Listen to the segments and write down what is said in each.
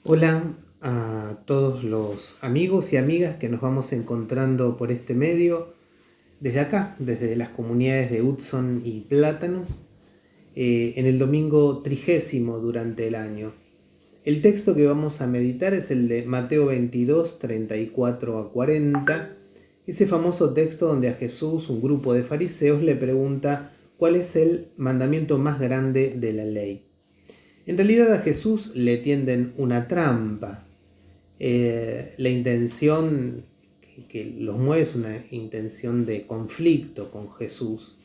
Hola a todos los amigos y amigas que nos vamos encontrando por este medio, desde acá, desde las comunidades de Hudson y Plátanos, en el domingo 30 durante el año. El texto que vamos a meditar es el de Mateo 22, 34 a 40, ese famoso texto donde a Jesús un grupo de fariseos le pregunta cuál es el mandamiento más grande de la ley. En realidad a Jesús le tienden una trampa. La intención que los mueve es una intención de conflicto con Jesús.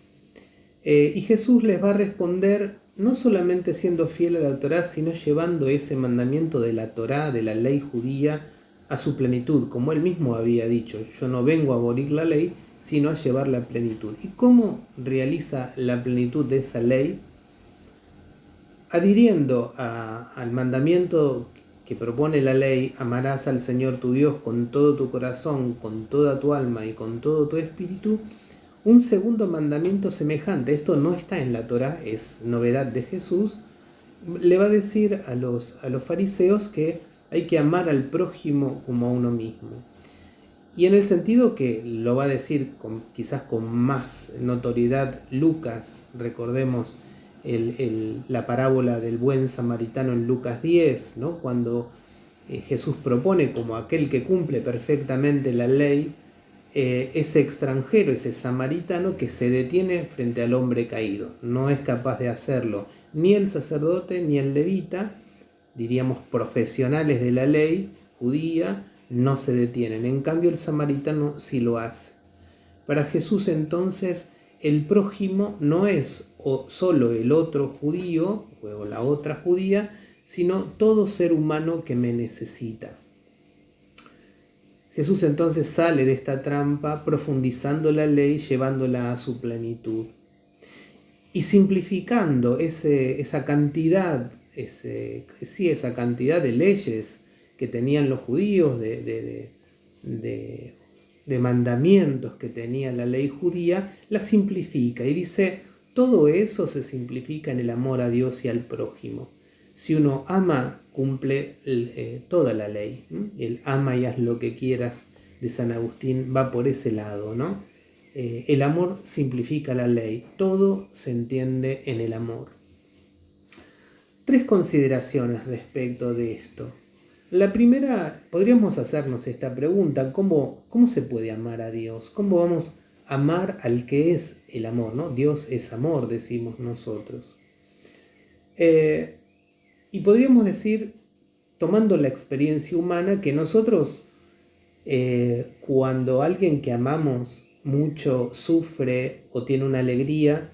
Y Jesús les va a responder no solamente siendo fiel a la Torá, sino llevando ese mandamiento de la Torá, de la ley judía, a su plenitud, como él mismo había dicho: yo no vengo a abolir la ley, sino a llevarla a plenitud. ¿Y cómo realiza la plenitud de esa ley? Adhiriendo al mandamiento que propone la ley: amarás al Señor tu Dios con todo tu corazón, con toda tu alma y con todo tu espíritu. Un segundo mandamiento semejante, esto no está en la Torá, es novedad de Jesús, le va a decir a los fariseos que hay que amar al prójimo como a uno mismo. Y en el sentido que lo va a decir quizás con más notoriedad Lucas, recordemos la parábola del buen samaritano en Lucas 10, ¿no? Cuando Jesús propone como aquel que cumple perfectamente la ley, ese extranjero, ese samaritano que se detiene frente al hombre caído. No es capaz de hacerlo ni el sacerdote ni el levita, diríamos profesionales de la ley judía, no se detienen. En cambio el samaritano sí lo hace. Para Jesús entonces el prójimo no es solo el otro judío o la otra judía, sino todo ser humano que me necesita. Jesús entonces sale de esta trampa profundizando la ley, llevándola a su plenitud y simplificando esa cantidad de leyes que tenían los judíos, de mandamientos que tenía la ley judía, la simplifica y dice: todo eso se simplifica en el amor a Dios y al prójimo. Si uno ama, cumple toda la ley. El ama y haz lo que quieras de San Agustín va por ese lado, ¿no? El amor simplifica la ley, todo se entiende en el amor. 3 consideraciones respecto de esto. La primera, podríamos hacernos esta pregunta: ¿cómo se puede amar a Dios? ¿Cómo vamos a amar al que es el amor, ¿no? Dios es amor, decimos nosotros. Y podríamos decir, tomando la experiencia humana, que nosotros, cuando alguien que amamos mucho sufre o tiene una alegría,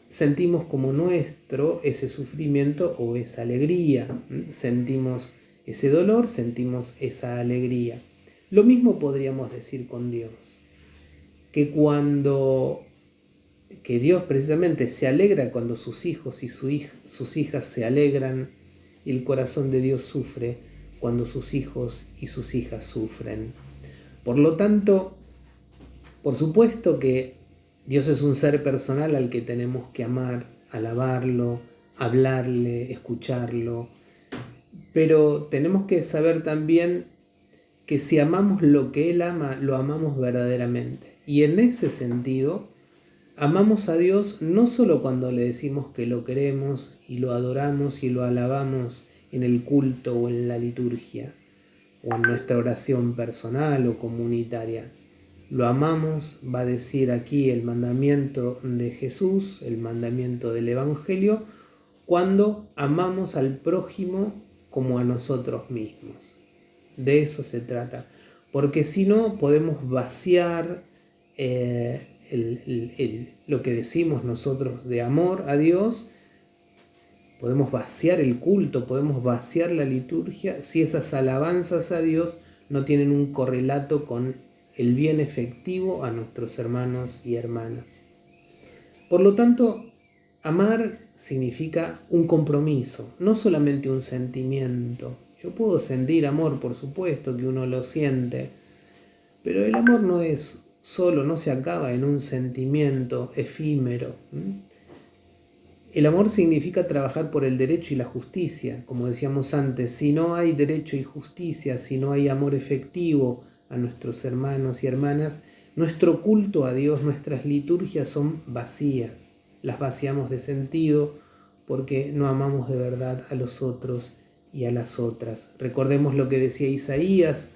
sentimos como nuestro ese sufrimiento o esa alegría. Sentimos ese dolor, sentimos esa alegría. Lo mismo podríamos decir con Dios, que Dios precisamente se alegra cuando sus hijos y sus hijas se alegran, y el corazón de Dios sufre cuando sus hijos y sus hijas sufren. Por lo tanto, por supuesto que Dios es un ser personal al que tenemos que amar, alabarlo, hablarle, escucharlo, pero tenemos que saber también que si amamos lo que Él ama, lo amamos verdaderamente. Y en ese sentido, amamos a Dios no solo cuando le decimos que lo queremos y lo adoramos y lo alabamos en el culto o en la liturgia o en nuestra oración personal o comunitaria. Lo amamos, va a decir aquí el mandamiento de Jesús, el mandamiento del Evangelio, cuando amamos al prójimo como a nosotros mismos. De eso se trata, porque si no podemos vaciar lo que decimos nosotros de amor a Dios, podemos vaciar el culto, podemos vaciar la liturgia si esas alabanzas a Dios no tienen un correlato con el bien efectivo a nuestros hermanos y hermanas. Por lo tanto, amar significa un compromiso, no solamente un sentimiento. Yo puedo sentir amor, por supuesto que uno lo siente, pero el amor no se acaba en un sentimiento efímero. El amor significa trabajar por el derecho y la justicia, como decíamos antes. Si no hay derecho y justicia, si no hay amor efectivo a nuestros hermanos y hermanas, nuestro culto a Dios, nuestras liturgias son vacías. Las vaciamos de sentido porque no amamos de verdad a los otros y a las otras. Recordemos lo que decía Isaías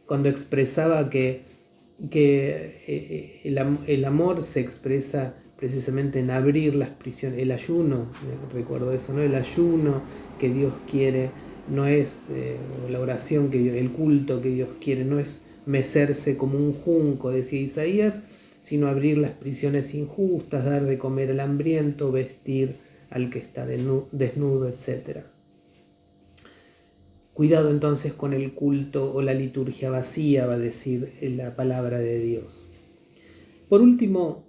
cuando expresaba que el amor se expresa precisamente en abrir las prisiones, el ayuno, recuerdo eso, ¿no? El ayuno que Dios quiere no es la oración que Dios, el culto que Dios quiere, no es mecerse como un junco, decía Isaías, sino abrir las prisiones injustas, dar de comer al hambriento, vestir al que está desnudo, etc. Cuidado entonces con el culto o la liturgia vacía, va a decir la palabra de Dios. Por último,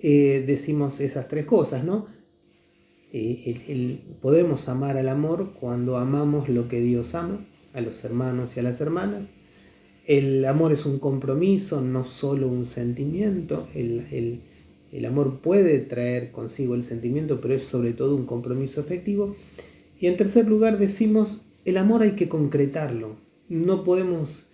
decimos esas tres cosas, ¿no? Podemos amar al amor cuando amamos lo que Dios ama, a los hermanos y a las hermanas. El amor es un compromiso, no solo un sentimiento. El amor puede traer consigo el sentimiento, pero es sobre todo un compromiso afectivo. Y en tercer lugar decimos, el amor hay que concretarlo. No podemos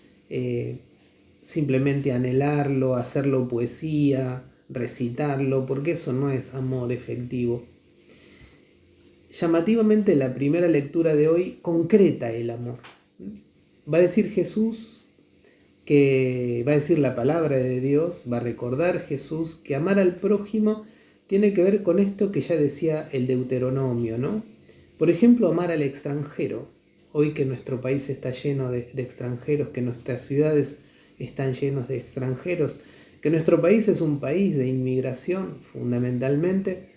simplemente anhelarlo, hacerlo poesía, recitarlo, porque eso no es amor efectivo. Llamativamente la primera lectura de hoy concreta el amor. Va a decir Jesús, que va a decir la palabra de Dios, va a recordar Jesús que amar al prójimo tiene que ver con esto que ya decía el Deuteronomio, ¿no? Por ejemplo, amar al extranjero. Hoy que nuestro país está lleno de extranjeros, que nuestras ciudades están llenos de extranjeros, que nuestro país es un país de inmigración fundamentalmente,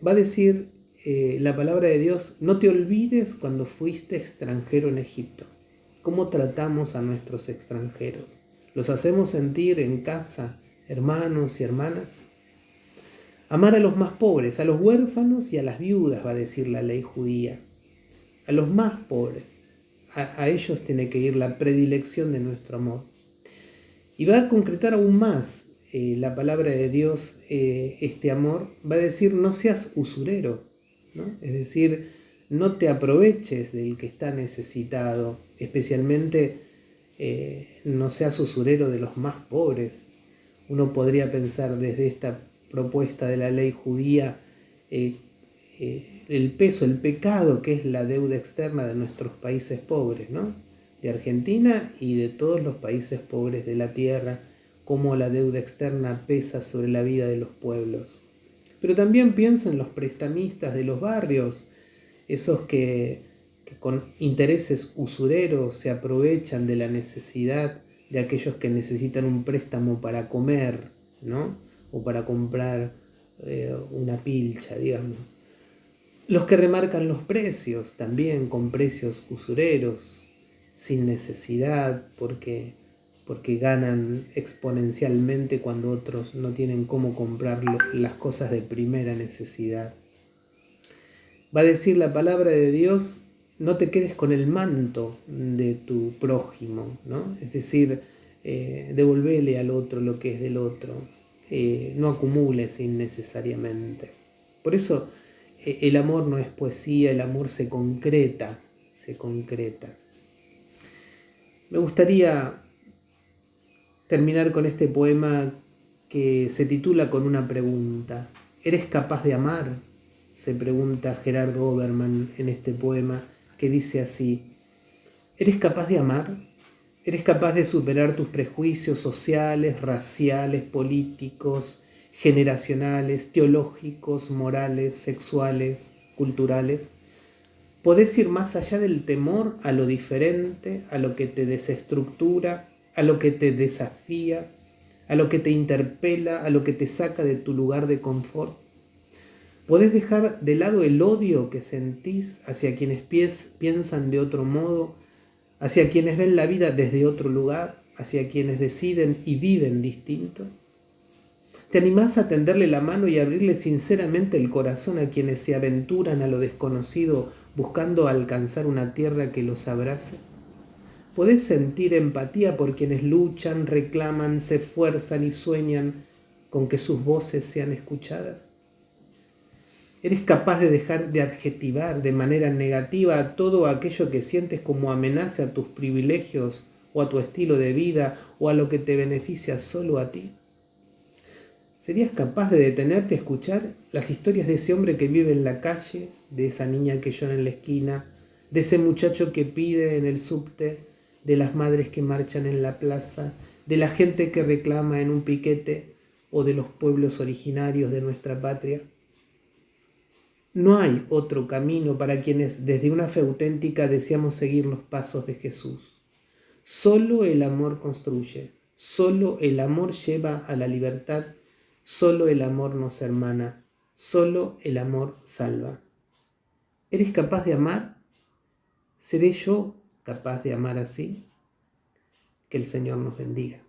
va a decir la palabra de Dios, no te olvides cuando fuiste extranjero en Egipto. ¿Cómo tratamos a nuestros extranjeros? ¿Los hacemos sentir en casa hermanos y hermanas? Amar a los más pobres, a los huérfanos y a las viudas, va a decir la ley judía. A los más pobres, a ellos tiene que ir la predilección de nuestro amor. Y va a concretar aún más la palabra de Dios, este amor, va a decir no seas usurero, ¿no? Es decir, no te aproveches del que está necesitado, especialmente no seas usurero de los más pobres. Uno podría pensar desde esta propuesta de la ley judía el peso, el pecado que es la deuda externa de nuestros países pobres, ¿no? De Argentina y de todos los países pobres de la tierra, cómo la deuda externa pesa sobre la vida de los pueblos. Pero también pienso en los prestamistas de los barrios, esos que con intereses usureros se aprovechan de la necesidad de aquellos que necesitan un préstamo para comer, ¿no? O para comprar una pilcha, digamos. Los que remarcan los precios, también con precios usureros, sin necesidad, porque ganan exponencialmente cuando otros no tienen cómo comprar las cosas de primera necesidad. Va a decir la palabra de Dios, no te quedes con el manto de tu prójimo, ¿no? Es decir, devolvele al otro lo que es del otro, no acumules innecesariamente. Por eso el amor no es poesía, el amor se concreta, se concreta. Me gustaría terminar con este poema que se titula con una pregunta. ¿Eres capaz de amar? Se pregunta Gerardo Oberman en este poema que dice así. ¿Eres capaz de amar? ¿Eres capaz de superar tus prejuicios sociales, raciales, políticos, generacionales, teológicos, morales, sexuales, culturales? ¿Podés ir más allá del temor a lo diferente, a lo que te desestructura, a lo que te desafía, a lo que te interpela, a lo que te saca de tu lugar de confort? ¿Podés dejar de lado el odio que sentís hacia quienes piensan de otro modo, hacia quienes ven la vida desde otro lugar, hacia quienes deciden y viven distinto? ¿Te animás a tenderle la mano y abrirle sinceramente el corazón a quienes se aventuran a lo desconocido buscando alcanzar una tierra que los abrace? ¿Podés sentir empatía por quienes luchan, reclaman, se esfuerzan y sueñan con que sus voces sean escuchadas? ¿Eres capaz de dejar de adjetivar de manera negativa a todo aquello que sientes como amenaza a tus privilegios o a tu estilo de vida o a lo que te beneficia solo a ti? ¿Serías capaz de detenerte a escuchar las historias de ese hombre que vive en la calle, de esa niña que llora en la esquina, de ese muchacho que pide en el subte, de las madres que marchan en la plaza, de la gente que reclama en un piquete o de los pueblos originarios de nuestra patria? No hay otro camino para quienes desde una fe auténtica deseamos seguir los pasos de Jesús. Solo el amor construye, solo el amor lleva a la libertad, solo el amor nos hermana, solo el amor salva. ¿Eres capaz de amar? ¿Seré yo capaz de amar así? Que el Señor nos bendiga.